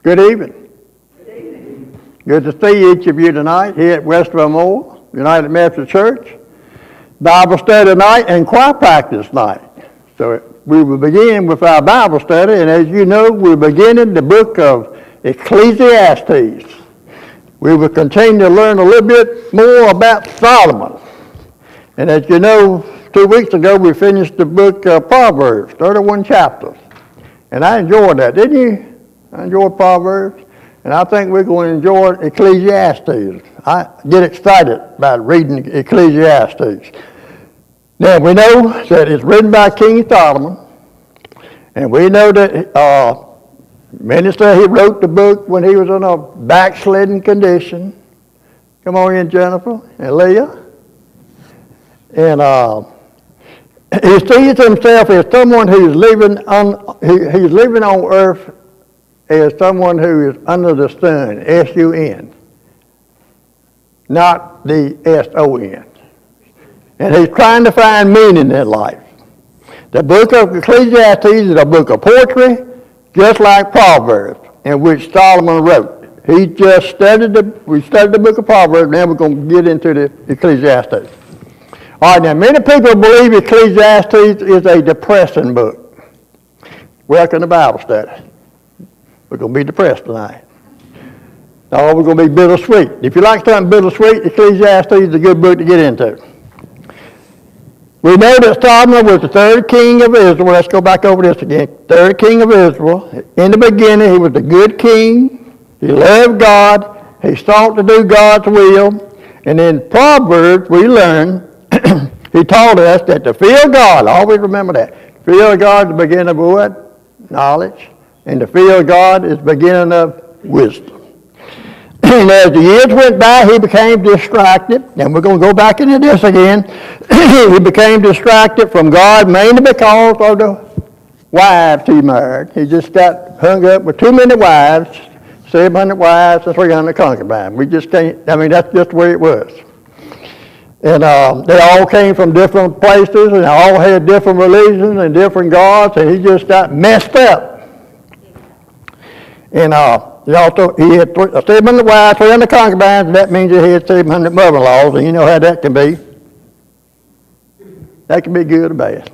Good evening. Good evening. Good to see each of you tonight here at West Vermont United Methodist Church. Bible study night and choir practice night. So we will begin with our Bible study, and as you know, we're beginning the book of Ecclesiastes. We will continue to learn a little bit more about Solomon. And as you know, 2 weeks ago we finished the book of Proverbs, 31 chapters. And I enjoyed that, didn't you? I enjoyed Proverbs, and I think we're going to enjoy Ecclesiastes. I get excited about reading Ecclesiastes. Now, we know that it's written by King Solomon, and we know that many say he wrote the book when he was in a backslidden condition. Come on in, Jennifer and Leah. And he sees himself as someone who's living on earth as someone who is under the sun, S-U-N, not the S-O-N. And he's trying to find meaning in life. The book of Ecclesiastes is a book of poetry, just like Proverbs, in which Solomon wrote. We studied the book of Proverbs, now we're going to get into the Ecclesiastes. All right, now many people believe Ecclesiastes is a depressing book. Welcome to Bible study. We're going to be depressed tonight. No, we're going to be bittersweet. If you like something bittersweet, Ecclesiastes is a good book to get into. We know that Solomon was the third king of Israel. Let's go back over this again. Third king of Israel. In the beginning, he was a good king. He loved God. He sought to do God's will. And in Proverbs, we learn, he taught us that to fear God, always remember that, fear God is the beginning of what? Knowledge. And to fear God is the beginning of wisdom. And as the years went by, he became distracted. And we're going to go back into this again. He became distracted from God mainly because of the wives he married. He just got hung up with too many wives, 700 wives and 300 concubines. We just can't, that's just the way it was. And they all came from different places, and they all had different religions and different gods, and he just got messed up. And he had 700 wives, 300 concubines, and that means he had 700 mother-in-laws, and you know how that can be. That can be good or bad.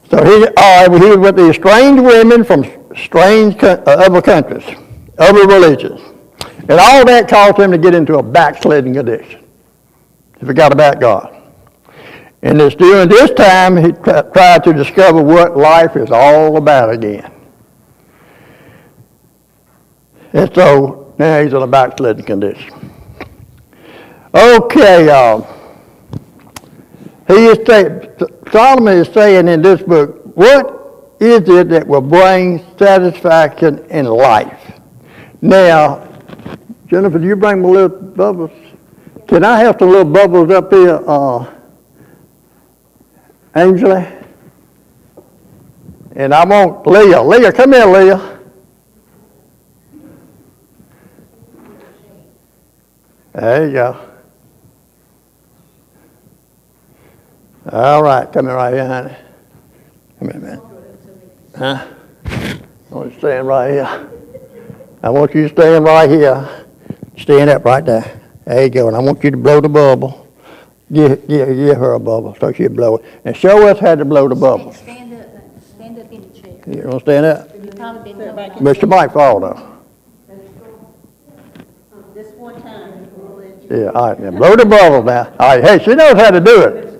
So he was with these strange women from strange other countries, other religions. And all that caused him to get into a backsliding condition. He forgot about God. And it's during this time he tried to discover what life is all about again. And so now he's in a backslidden condition. Okay, Solomon is saying in this book, what is it that will bring satisfaction in life? Now, Jennifer, do you bring my little bubbles? Can I have some little bubbles up here, Angela? And I want Leah. Leah, come here, Leah. There you go. All right, come here right here, honey. Come here, man. Huh? I want you to stand right here. I want you to stand right here. Stand up right there. There you go. And I want you to blow the bubble. Give her a bubble so she'll blow it. And show us how to blow the bubble. Stand up in the chair. You want to stand up? You've probably been back. Mr. Mike fall though. This one time. Yeah, all right, now blow the bubble now. All right, hey, she knows how to do it.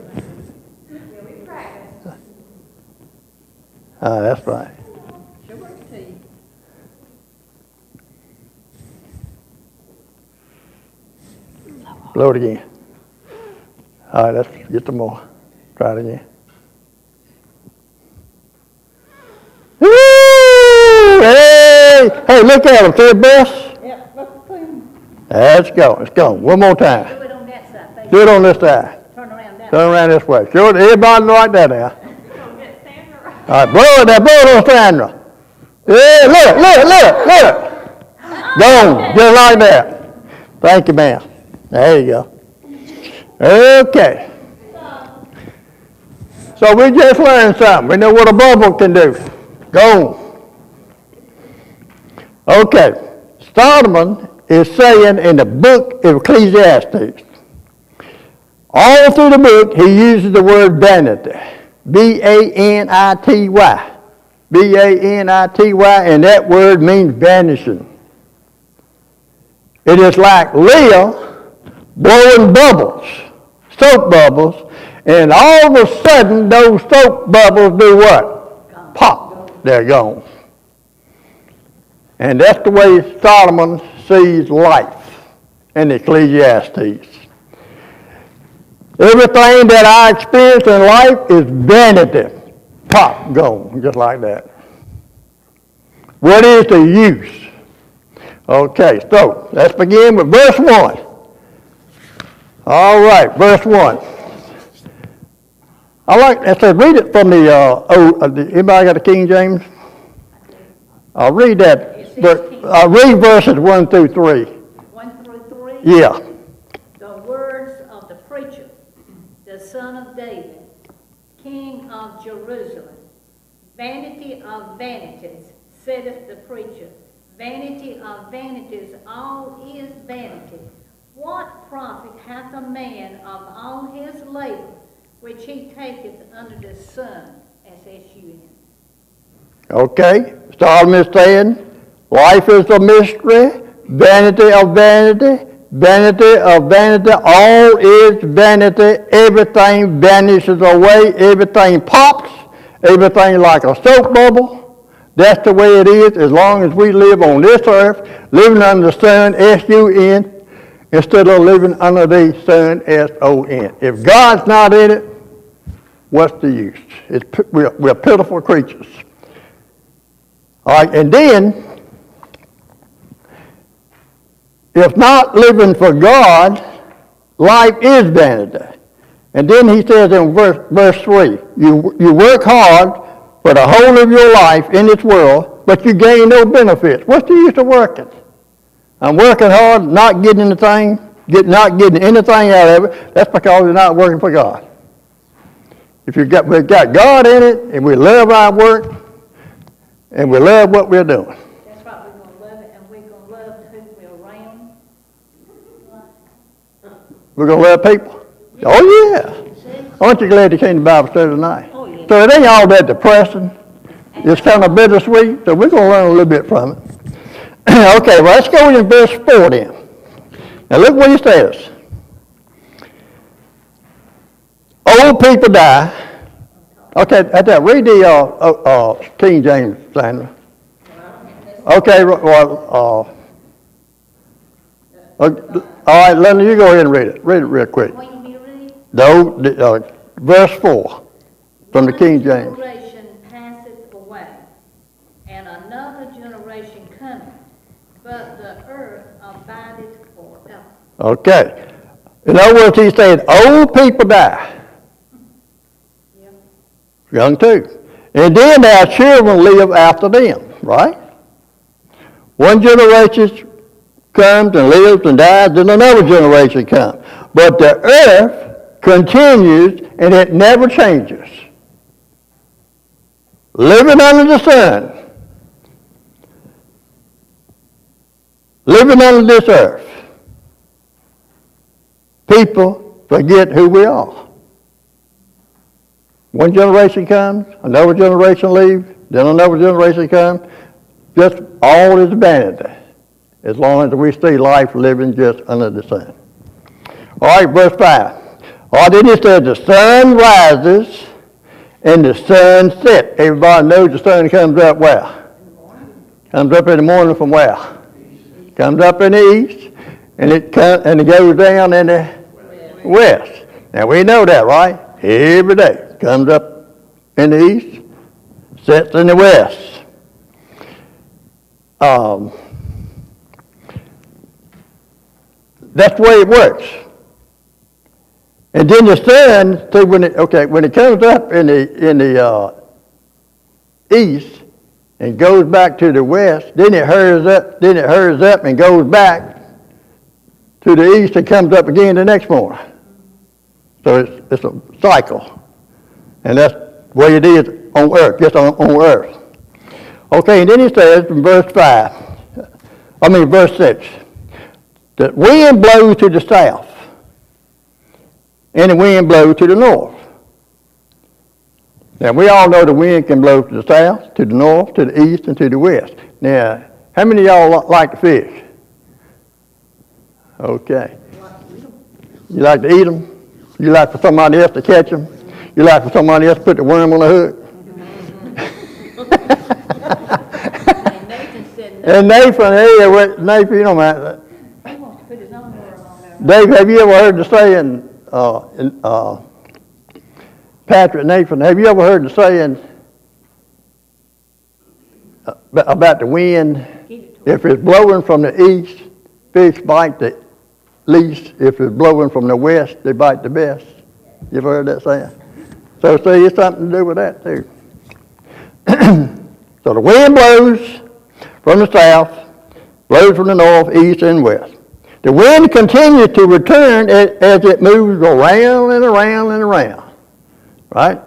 Yeah, we practice. That's right. She'll work it to you. Blow it again. All right, let's get some more. Try it again. Woo! Hey, look at him, see the best? Yeah, look clean. Let's go, let's go. One more time. Do it on that side. Do it on this side. Turn around that Turn around this way. Show it to everybody like that now. All right, blow it there, blow it on Sandra. Yeah, look. Go, just like that. Thank you, ma'am. There you go. Okay. So we just learned something. We know what a bubble can do. Go on. Okay. Solomon is saying in the book of Ecclesiastes, all through the book, he uses the word vanity. B-A-N-I-T-Y. B-A-N-I-T-Y, and that word means vanishing. It is like Leah blowing bubbles, soap bubbles, and all of a sudden those soap bubbles do what? Pop. They're gone. And that's the way Solomon sees life in Ecclesiastes. Everything that I experience in life is vanity. Pop, gone, just like that. What is the use? Okay, so let's begin with verse 1. All right, verse 1. I said, read it from anybody got a King James? I'll read that. I'll read verses 1 through 3. 1 through 3? Yeah. The words of the preacher, the son of David, king of Jerusalem. Vanity of vanities, saith the preacher. Vanity of vanities, all is vanity. What profit hath a man of all his labor, which he taketh under the sun, S-S-U-N? Okay. Solomon is saying, life is a mystery, vanity of vanity, vanity of vanity, all is vanity, everything vanishes away, everything pops, everything like a soap bubble. That's the way it is as long as we live on this earth, living under the sun, S-U-N, instead of living under the sun, S-O-N. If God's not in it, what's the use? We're pitiful creatures. All right, and then, if not living for God, life is vanity. And then he says in verse 3, you work hard for the whole of your life in this world, but you gain no benefits. What's the use of working? I'm working hard, not getting anything, not getting anything out of it. That's because you're not working for God. If we've got God in it, and we love our work, and we love what we're doing. That's right, we're going to love it, and we're going to love who we're around. We're going to love people. Yeah. Oh, yeah. Aren't you glad you came to Bible study tonight? Oh, yeah. So it ain't all that depressing. It's kind of bittersweet, so we're going to learn a little bit from it. Okay, well, let's go in verse 4 then. Now look what he says. Old people die. Okay, read the King James, Sandra. Okay, well, all right, Linda, you go ahead and read it. Read it real quick. What you want me to read? Verse 4 from the King James. One generation passeth away, and another generation cometh, but the earth abideth forever. Okay. In other words, he's saying old people die. Yep. Young too. And then our children live after them, right? One generation comes and lives and dies, then another generation comes. But the earth continues and it never changes. Living under the sun. Living under this earth. People forget who we are. One generation comes, another generation leaves, then another generation comes. Just all is vanity, as long as we see life living just under the sun. All right, verse 5. All right, then it says, the sun rises and the sun sets. Everybody knows the sun comes up where? Comes up in the morning from where? Comes up in the east, and it goes down in the west. Now we know that, right? Every day. Comes up in the east, sets in the west. That's the way it works. And then the sun, see, when it comes up in the east and goes back to the west, then it hurries up and goes back to the east and comes up again the next morning. So it's a cycle. And that's the way it is on earth, just on earth. Okay, and then he says in verse 6, that wind blows to the south, and the wind blows to the north. Now, we all know the wind can blow to the south, to the north, to the east, and to the west. Now, how many of y'all like to fish? Okay. You like to eat them? You like for somebody else to catch them? You like for somebody else to put the worm on the hook? And Nathan, Nathan, you know, man. He wants to put his own worm on there. Dave, have you ever heard the saying, Patrick, Nathan, have you ever heard the saying about the wind? If it's blowing from the east, fish bite the least. If it's blowing from the west, they bite the best. You ever heard that saying? So see, it's something to do with that too. So the wind blows from the south, blows from the north, east, and west. The wind continues to return as it moves around and around and around. Right?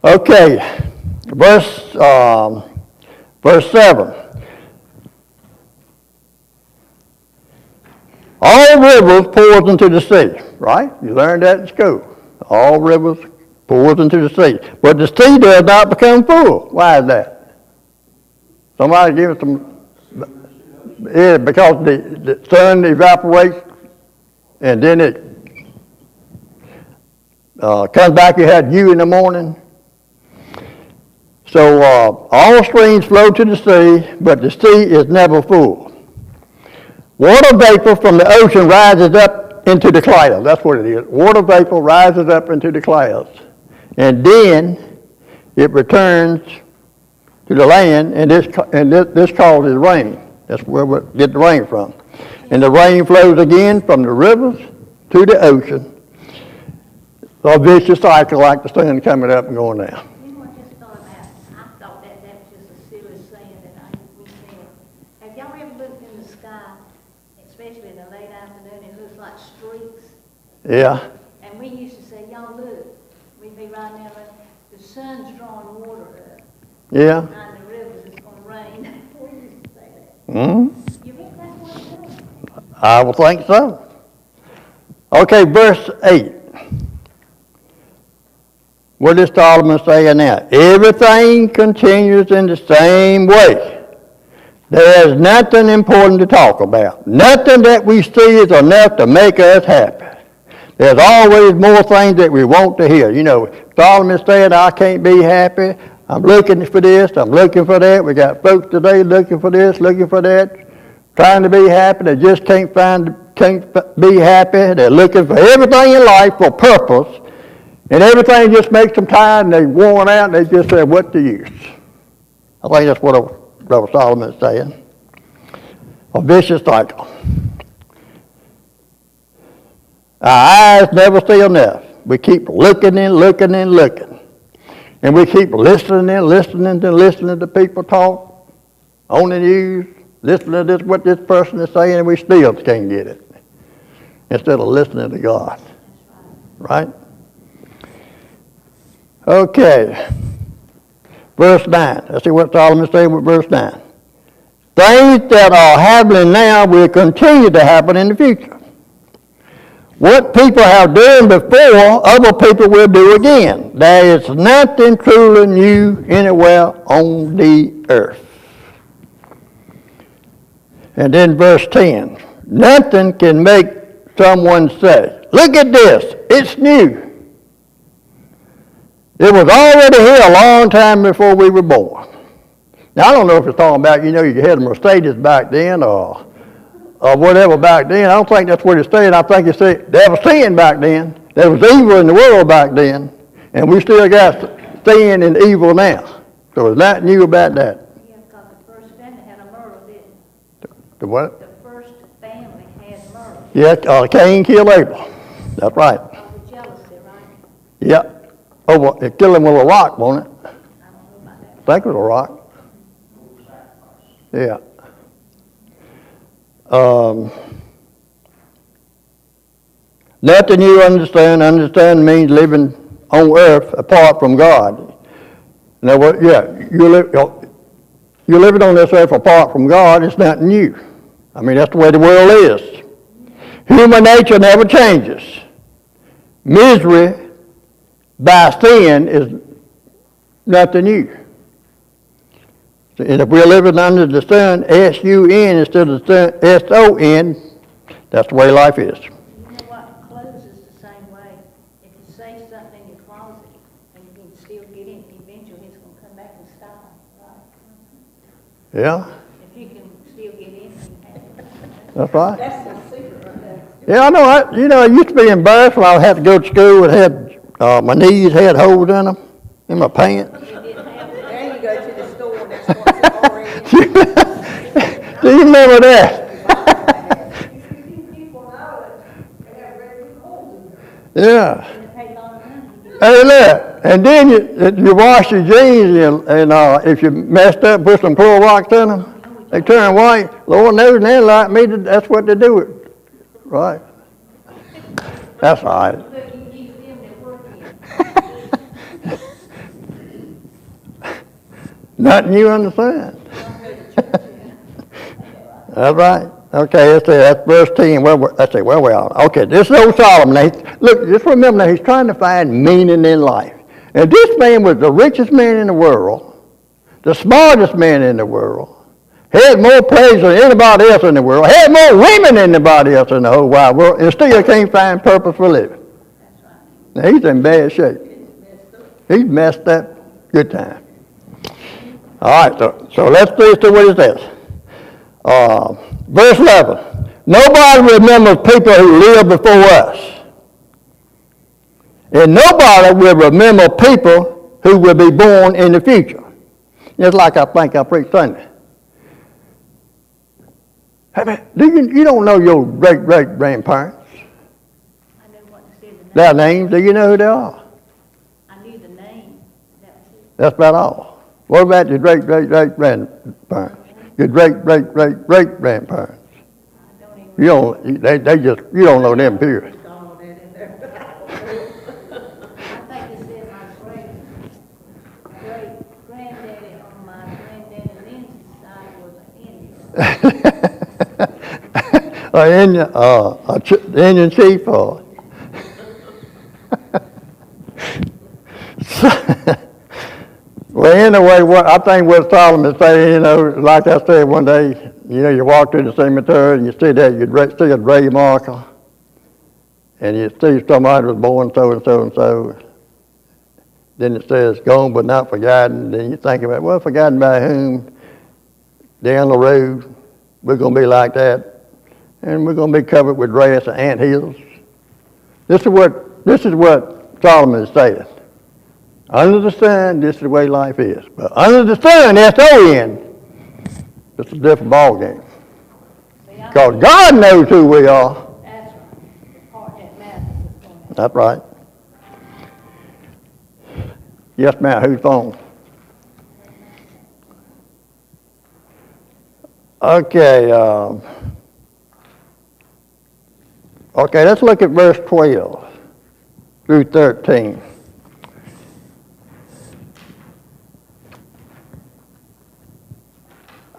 Okay, verse 7. All rivers pours into the sea, right? You learned that in school. All rivers pours into the sea. But the sea does not become full. Why is that? Somebody give us some... Yeah, because the sun evaporates and then it comes back, you had dew in the morning. So all streams flow to the sea, but the sea is never full. Water vapor from the ocean rises up into the clouds. That's what it is. Water vapor rises up into the clouds. And then it returns to the land, and this causes rain. That's where we get the rain from. And the rain flows again from the rivers to the ocean. A vicious cycle like the sun coming up and going down. You know, I just thought about, I thought that was just a silly saying that we said. Have y'all ever looked in the sky, especially in the late afternoon, it looks like streaks? Yeah. And we used to say, y'all look, we'd be right now, the sun's drawing water up. Yeah. Behind the rivers, it's going to rain. We used to say that. Mm-hmm. You think that's what it's doing? I would think so. Okay, verse 8. What is Solomon saying now? Everything continues in the same way. There's nothing important to talk about. Nothing that we see is enough to make us happy. There's always more things that we want to hear. You know, Solomon saying, I can't be happy. I'm looking for this. I'm looking for that. We got folks today looking for this, looking for that, trying to be happy. They just can't be happy. They're looking for everything in life for purpose. And everything just makes them tired and they're worn out and they just say, what's the use? I think that's what Brother Solomon is saying. A vicious cycle. Our eyes never see enough. We keep looking and looking and looking. And we keep listening and listening to people talk on the news, listening to what this person is saying, and we still can't get it. Instead of listening to God. Right? Okay. Verse 9. Let's see what Solomon says with verse 9. Things that are happening now will continue to happen in the future. What people have done before, other people will do again. There is nothing truly new anywhere on the earth. And then verse 10. Nothing can make someone say, look at this, it's new. It was already here a long time before we were born. Now, I don't know if it's talking about, you had a Mercedes back then or whatever back then. I don't think that's what it's saying. I think it's saying there was sin back then. There was evil in the world back then. And we still got sin and evil now. So there's nothing new about that. Yeah, because the first family had a murder, didn't it? The what? The first family had murder. Yeah, Cain killed Abel. That's right. Of the jealousy, right? Yeah. Oh, it killed him with a rock, wasn't it? I don't know about that. I think it was a rock. Yeah. Nothing you understand. Understand means living on earth apart from God. Now, you're living on this earth apart from God. It's nothing new. I mean, that's the way the world is. Human nature never changes. Misery by sin is nothing new. And if we're living under the sun, S-U-N instead of the sun, S-O-N, that's the way life is. You know what? Clothes is the same way. If you save something in your closet and you can still get in, eventually it's going to come back in style, right? Yeah, If you can still get in, you have it. that's right. That's the secret right there. Yeah, I know. I used to be embarrassed when I had to go to school and had my knees had holes in them, in my pants. You didn't have it. There you go to the store and that's what's already. Do you remember that? Yeah. You pay a lot of money. Hey, look, and then you wash your jeans, and if you messed up, put some Clorox in them, they turn white. Lord knows, and they like me, that's what they do it. Right? That's all right. Look, you use them to work in. Nothing you understand. That's right. Okay, that's verse 10. Let's see, where we are. Okay, this is old Solomon. Now, look, just remember now, he's trying to find meaning in life. And this man was the richest man in the world, the smartest man in the world, had more praise than anybody else in the world, had more women than anybody else in the whole wide world, and still can't find purpose for living. Now, he's in bad shape. He's messed up good time. All right, so let's see what it says. Verse 11, nobody remembers people who lived before us. And nobody will remember people who will be born in the future. Just like I think I preached Sunday. Hey man, you don't know your great-great-grandparents? I know what to say the name. Their names, do you know who they are? I knew the name. That was it. That's about all. What about your great-great-great-grandparents? Your great-great-great-great-grandparents? I don't even. You don't, you don't know them, period. All that in there. I think it said my great-granddaddy on my granddaddy Lindsay's side was an Indian. Indian chief or well, anyway, I think what Solomon saying, like I said one day, you walk through the cemetery and you see that, you see a grave marker, and you see somebody was born so and so and so. Then it says, gone but not forgotten. Then you think about, well, forgotten by whom? Down the road, we're going to be like that, and we're going to be covered with grass and ant hills. This is what Solomon is saying. Under the sun, this is the way life is. But under the sun, S-O-N, it's a different ballgame. Because God knows who we are. That's right. The part that matters is going to. That's right. Yes, ma'am, who's phone? Okay, let's look at verse 12 through 13.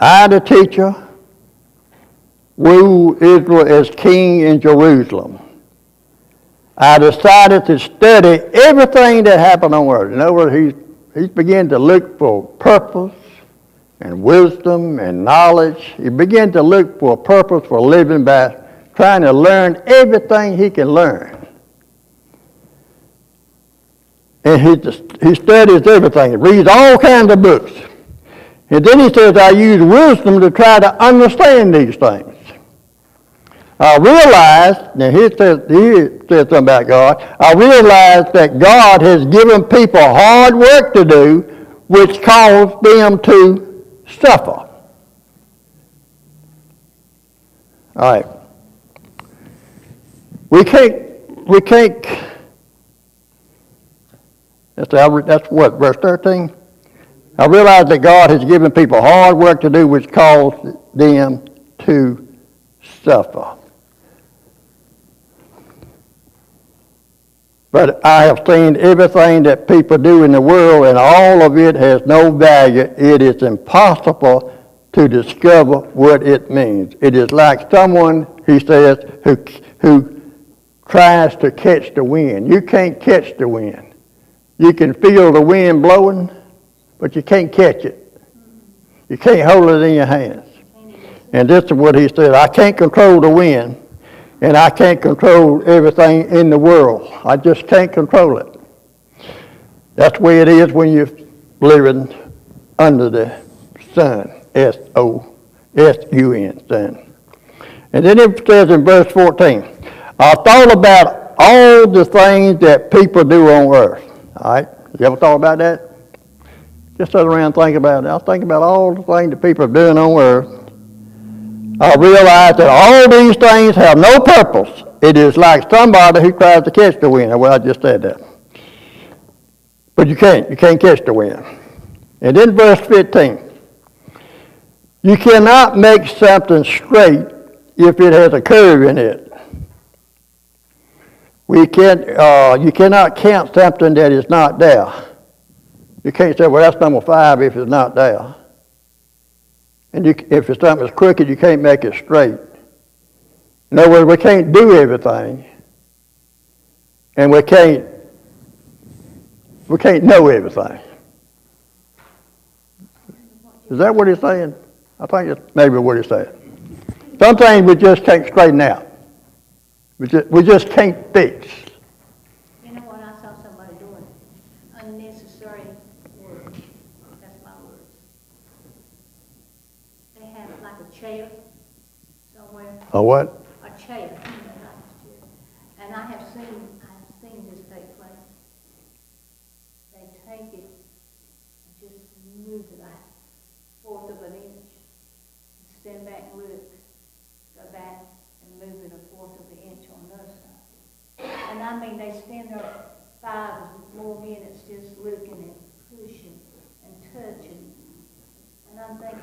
I, the teacher, rule Israel as king in Jerusalem. I decided to study everything that happened on earth. In other words, he's beginning to look for purpose and wisdom and knowledge. He began to look for a purpose for living by trying to learn everything he can learn. And he studies everything. He reads all kinds of books. And then he says, I use wisdom to try to understand these things. I realized, now he said something about God, I realized that God has given people hard work to do, which caused them to suffer. All right. We can't, that's what, verse 13? I realize that God has given people hard work to do, which caused them to suffer. But I have seen everything that people do in the world, and all of it has no value. It is impossible to discover what it means. It is like someone, he says, who tries to catch the wind. You can't catch the wind. You can feel the wind blowing, but you can't catch it. You can't hold it in your hands. And this is what he said, I can't control the wind, and I can't control everything in the world. I just can't control it. That's the way it is when you're living under the sun, S-O-S-U-N, sun. And then it says in verse 14, I thought about all the things that people do on earth. All right? You ever thought about that? Just sit around and think about it. I think about all the things that people are doing on earth. I realize that all these things have no purpose. It is like somebody who tries to catch the wind. Well, I just said that. But you can't catch the wind. And then verse 15. You cannot make something straight if it has a curve in it. You cannot count something that is not there. You can't say, well, that's number 5 if it's not there. And if something is crooked, you can't make it straight. In other words, we can't do everything. And we can't know everything. Is that what he's saying? I think it's maybe what he's saying. Some things we just can't straighten out. We just can't fix. You know what, I saw somebody doing unnecessary work. That's my word. They have like a chair somewhere. A what? A chair. And I have seen this take place. They take it and just move it like 1/4 of an inch. Stand back and look. Go back and move it 1/4 of an inch on the other side. And I mean, they stand there 5 more minutes just looking and pushing and touching. And I'm thinking,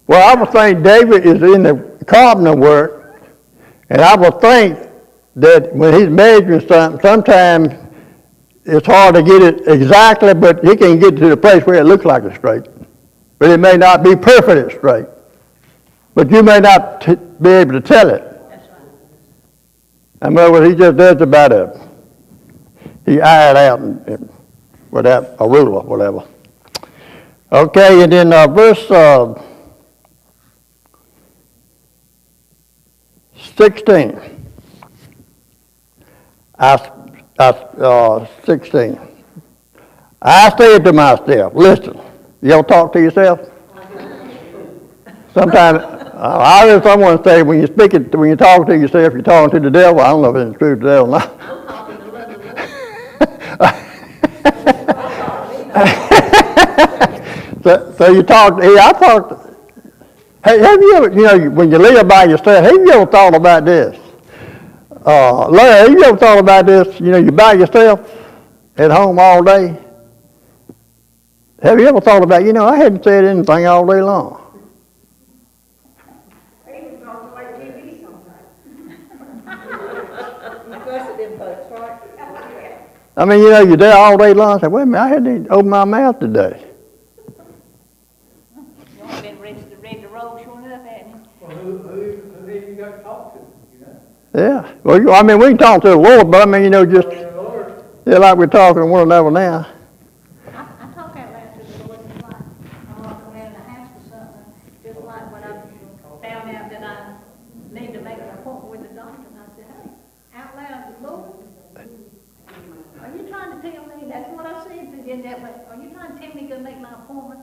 Well, I would think David is in the carpenter work, and I would think that when he's measuring something, sometimes it's hard to get it exactly, but he can get to the place where it looks like it's straight. But it may not be perfectly straight. But you may not be able to tell it. that's right. I mean, what he just does about it, he ironed out without a ruler or whatever. Okay, and then verse 16. 16. I said to myself, listen, you ever talk to yourself? Sometimes, I heard someone say when you talk to yourself, you're talking to the devil. I don't know if it's true to the devil or not. So you talk, I talk, hey, have you ever, when you live by yourself, have you ever thought about this? Larry, have you ever thought about this? You're by yourself at home all day. Have you ever thought about, I hadn't said anything all day long. I even talk to my TV sometimes. You cuss at them folks, right? I mean, you're there all day long. Say, wait a minute, I hadn't even opened my mouth today. You ain't been ready to roll sure enough, hadn't you? Well, who have you got to talk to, Yeah. Well, we can talk to the Lord, but just, Lord. like we're talking to one another now. I talk out loud to the Lord, just like I'm walking around the house or something, just like when I found out that I need to make an appointment with the doctor, and I said, hey, out loud, Lord, are you trying to tell me, that's what I said to you in that way, are you trying to tell me to make my appointment?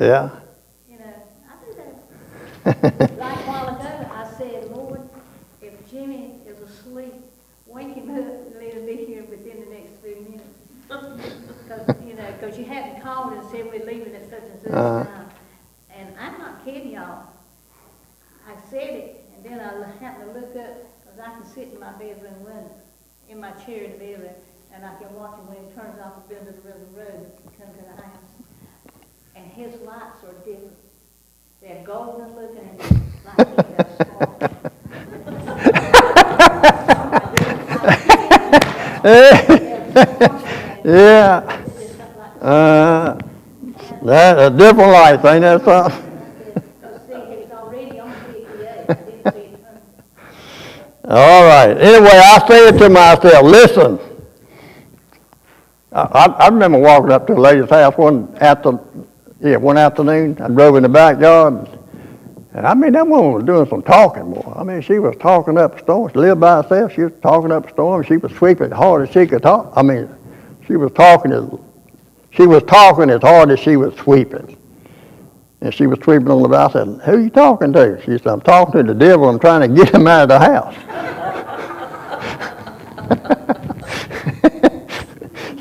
Yeah. I do that. Like a while ago, I said, Lord, if Jimmy is asleep, wake him up and let him be here within the next few minutes. Because you hadn't called and said we're leaving at such and such time. And I'm not kidding y'all. I said it, and then I happened to look up, because I can sit in my bedroom window, in my chair in the bedroom, and I can watch him when he turns off the bend of the river road and comes to the house. And his lights are different. They're golden looking and like he does. Yeah. That's a different life, ain't that something? Because see, it's already on 58. I didn't see it coming. All right. Anyway, I said to myself, listen. I remember walking up to a lady's house one afternoon. I drove in the backyard. And I mean, that woman was doing some talking, boy. I mean, she was talking up a storm. She lived by herself. She was talking up a storm. She was sweeping as hard as she could talk. I mean, she was talking as hard as she was sweeping. And she was sweeping on the back. I said, who are you talking to? She said, I'm talking to the devil. I'm trying to get him out of the house.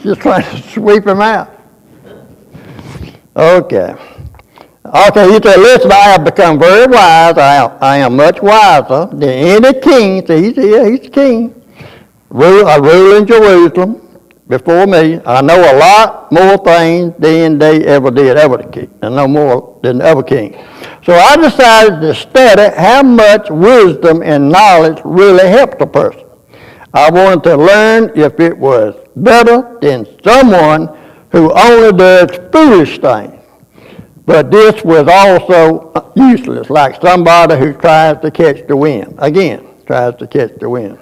She's trying to sweep him out. Okay. Okay, he said, listen, I have become very wise. I am much wiser than any king. See, he's king. I rule in Jerusalem before me. I know a lot more things than they ever did, I know more than ever king. So I decided to study how much wisdom and knowledge really helped a person. I wanted to learn if it was better than someone who only does foolish things. But this was also useless, like somebody who tries to catch the wind. Again, tries to catch the wind.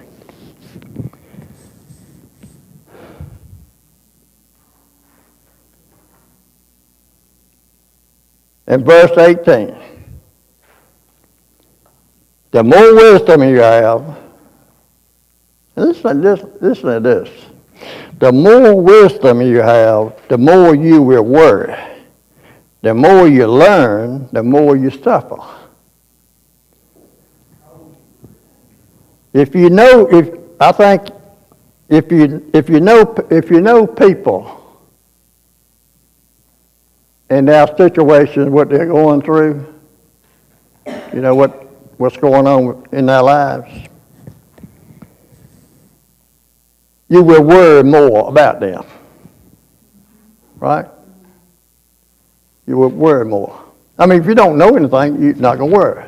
In verse 18, the more wisdom you have, listen to this. The more wisdom you have, the more you will worry. The more you learn, the more you suffer. If you know people and their situations, what they're going through, you know what's going on in their lives, you will worry more about them, right? You will worry more. I mean, if you don't know anything, you're not going to worry.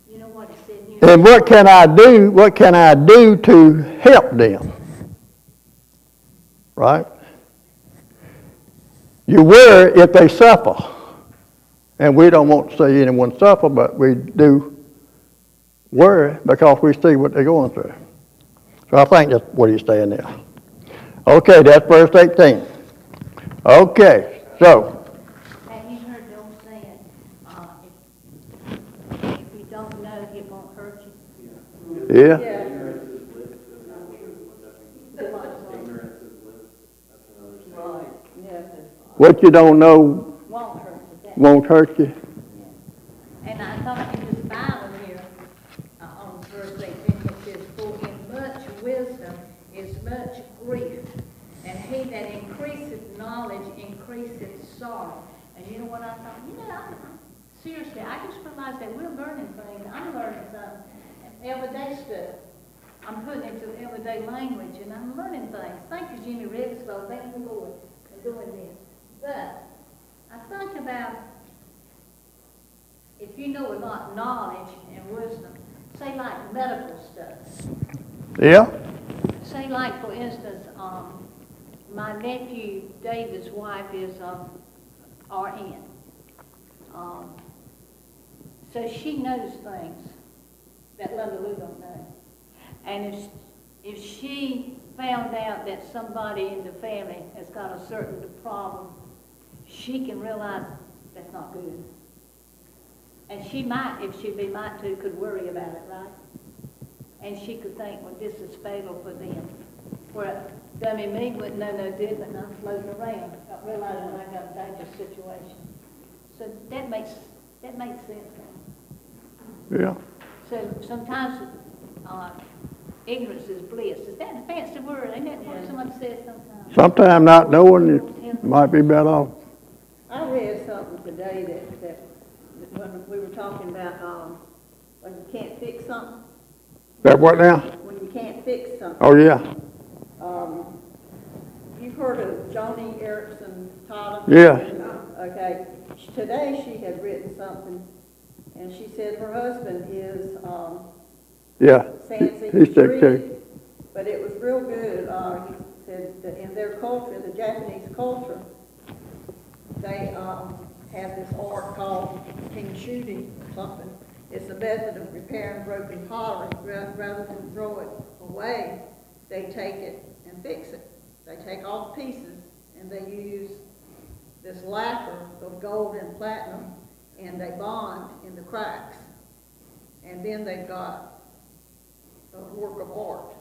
You know what it said here? And what can I do? What can I do to help them? Right? You worry if they suffer. And we don't want to see anyone suffer, but we do worry because we see what they're going through. So I think that's what he's saying there. Okay, that's verse 18. Okay, so. Have you heard the old saying, if you don't know, it won't hurt you? Yeah. Yeah. Right, yeah. What you don't know Won't hurt you. That- won't hurt you. And I thought in this Bible here, on verse 18, it says, for in much wisdom is much grief, and he that increaseth knowledge increaseth sorrow. And you know what I thought? Seriously, I just realized that we're learning things. I'm learning some everyday stuff. I'm putting it to everyday language, and I'm learning things. Thank you, Jimmy Regslow. Thank you, Lord, for doing this. But I think about if you know a lot of knowledge and wisdom, say like medical stuff. Yeah. Say like, for instance, my nephew David's wife is RN. So she knows things that Linda Lou don't know. And if she found out that somebody in the family has got a certain problem, she can realize that's not good. And she might, if she might to, could worry about it, right? And she could think, well, this is fatal for them. Where dummy me wouldn't know no different, and I'm floating around, not realizing I got a dangerous situation. So that makes sense now. Yeah. So sometimes ignorance is bliss. Is that a fancy word? Ain't that what someone says sometimes? Sometimes not knowing it might be better off. I read something today that when we were talking about when you can't fix something, That what now? when you can't fix something. Oh, yeah. You've heard of Joni Eareckson Tada? Yeah. Okay. Today she had written something, and she said her husband is Yeah. Sansi He's sick too. but it was real good. He said that in their culture, the Japanese culture, they have this art called kinshudi or something. It's a method of repairing broken pottery. Rather than throw it away, they take it and fix it. They take all the pieces and they use this lacquer of gold and platinum, and they bond in the cracks. And then they've got a work of art.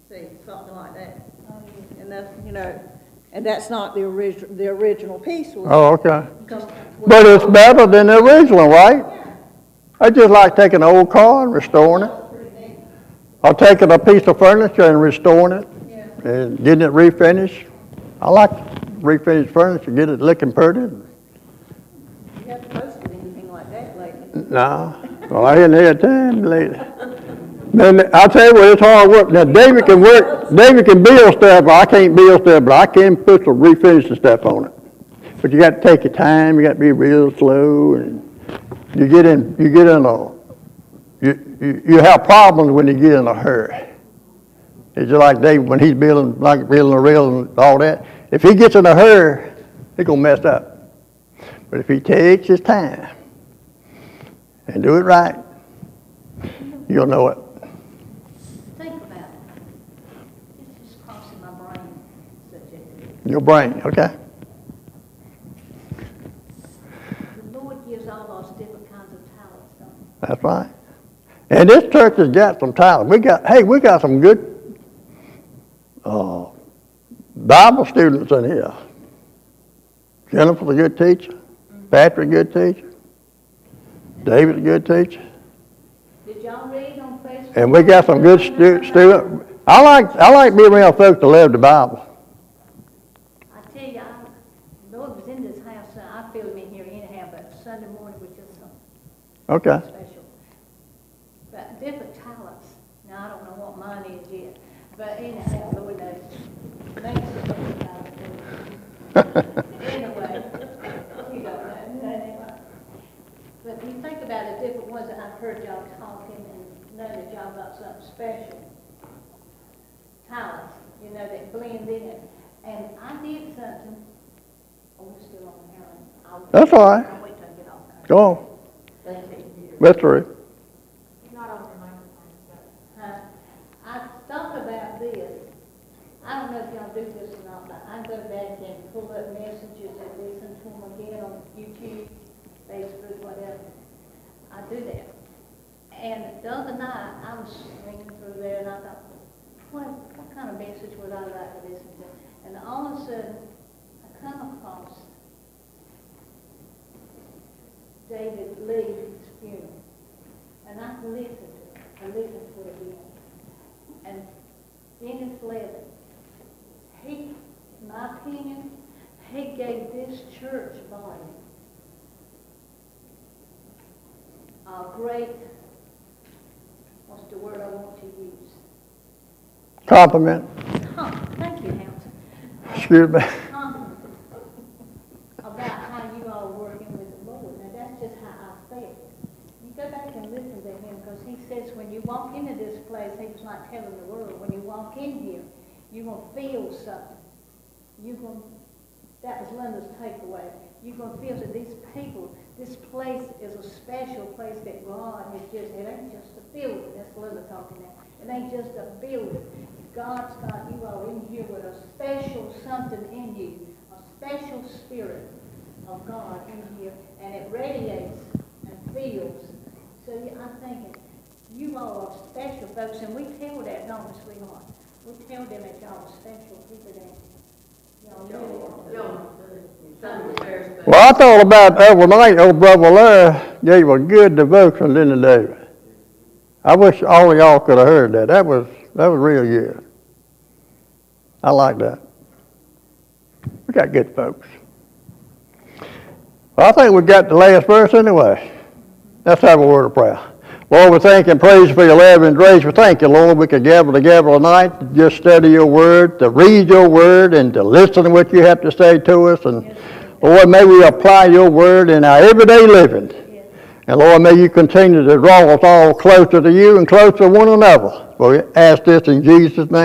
See, something like that. And that's, and that's not the original piece. Oh, okay. But it's better than the original, right? I just like taking an old car and restoring it. Or taking a piece of furniture and restoring it. And getting it refinished. I like refinished furniture, get it looking pretty. You haven't posted anything like that lately. No, well, I hadn't had time lately. Then I'll tell you what, it's hard work. Now David can build stuff, but I can't build stuff, but I can put some refinishing stuff on it. But you got to take your time, you got to be real slow, and you have problems when you get in a hurry. It's just like David when he's building a rail and all that. If he gets in a hurry, he's gonna mess up. But if he takes his time and do it right, you'll know it. Think about it. It's just crossing my brain. Your brain, okay? The Lord gives all us different kinds of talents, don't He? That's right. And this church has got some talent. We got some good Bible students in here. Jennifer's a good teacher. Patrick's a good teacher. David's a good teacher. Did y'all read on Facebook? And we got some good students. I like being around folks that love the Bible. I tell you, the Lord was in this house, so I feel Him in here anyhow, but Sunday morning was just something Okay. special. But different talents. Now, I don't know what mine is yet, but anyhow, Lord knows. Thanks for looking about it. Anyway, you don't know. Anyway. But you think about the different ones that I've heard y'all talking and know that y'all got something special. Talents, that blend in. And I did something. Oh, we're still on the air. That's all right. I'll wait till I get off there. Go on. Thank you. That's right. You're not on the microphone, so. I thought about this. I don't know if y'all do this or not, but I go back and pull up messages and listen to them again on YouTube, Facebook, whatever. I do that. And the other night, I was reading through there and I thought, what kind of message would I like to listen to? And all of a sudden, I come across David Lee's funeral. And I listened to it. I listened to it again. And Dennis Levin, in my opinion, he gave this church body a great, what's the word I want to use? Compliment. Thank you, Hamilton. Excuse me. Compliment about how you all are working with the Lord. Now, that's just how I felt. You go back and listen to him, because he says when you walk into this place, he was like telling the world, when you walk in here, you're going to feel something. That was Linda's takeaway. You're going to feel that these people, this place is a special place that God has just, it ain't just a building. That's Linda talking now. It ain't just a building. God's got you all in here with a special something in you, a special spirit of God in here, and it radiates and feels. So I'm thinking, you all are special folks, and we tell that, don't we, sweetheart? We tell them that y'all are special people that y'all really are. Well, I thought about overnight, old Brother Larry gave a good devotion, didn't he, David? I wish all of y'all could have heard that. That was real good. I like that. We got good folks. Well, I think we got the last verse anyway. Let's have a word of prayer. Lord, we thank and praise you for your love and grace. We thank you, Lord, we could gather together tonight to just study your word, to read your word, and to listen to what you have to say to us. And Lord, may we apply your word in our everyday living. And Lord, may you continue to draw us all closer to you and closer to one another. For we ask this in Jesus' name.